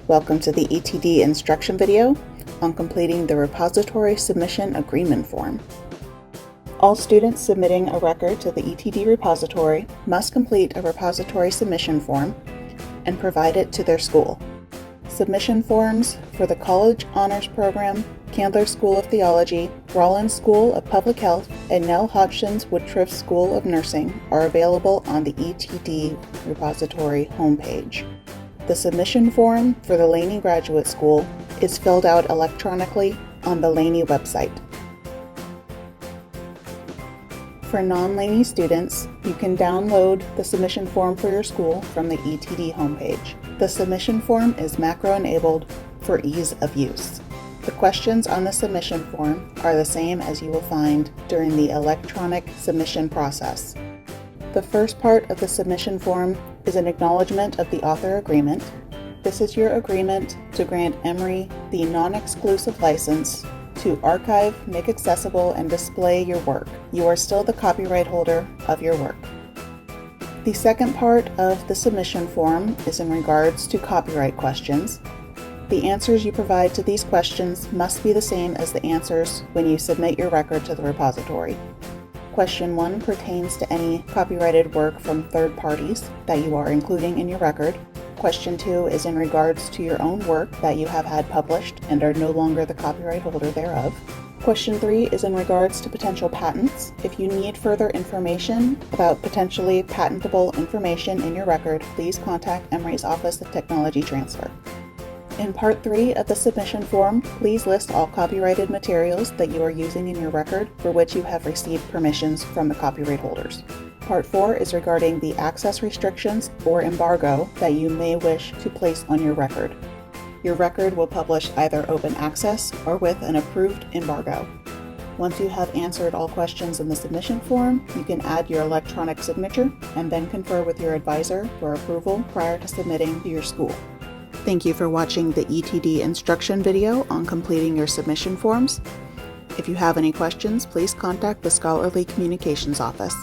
Welcome to the ETD instruction video on completing the repository submission agreement form. All students submitting a record to the ETD repository must complete a repository submission form and provide it to their school. Submission forms for the College Honors Program, Candler School of Theology, Rollins School of Public Health, and Nell Hodgson's Woodruff School of Nursing are available on the ETD repository homepage. The submission form for the Laney Graduate School is filled out electronically on the Laney website. For non-Laney students, you can download the submission form for your school from the ETD homepage. The submission form is macro-enabled for ease of use. The questions on the submission form are the same as you will find during the electronic submission process. The first part of the submission form is an acknowledgement of the author agreement. This is your agreement to grant Emory the non-exclusive license to archive, make accessible, and display your work. You are still the copyright holder of your work. The second part of the submission form is in regards to copyright questions. The answers you provide to these questions must be the same as the answers when you submit your record to the repository. Question 1 pertains to any copyrighted work from third parties that you are including in your record. Question 2 is in regards to your own work that you have had published and are no longer the copyright holder thereof. Question 3 is in regards to potential patents. If you need further information about potentially patentable information in your record, please contact Emory's Office of Technology Transfer. In Part 3 of the submission form, please list all copyrighted materials that you are using in your record for which you have received permissions from the copyright holders. Part 4 is regarding the access restrictions or embargo that you may wish to place on your record. Your record will publish either open access or with an approved embargo. Once you have answered all questions in the submission form, you can add your electronic signature and then confer with your advisor for approval prior to submitting to your school. Thank you for watching the ETD instruction video on completing your submission forms. If you have any questions, please contact the Scholarly Communications Office.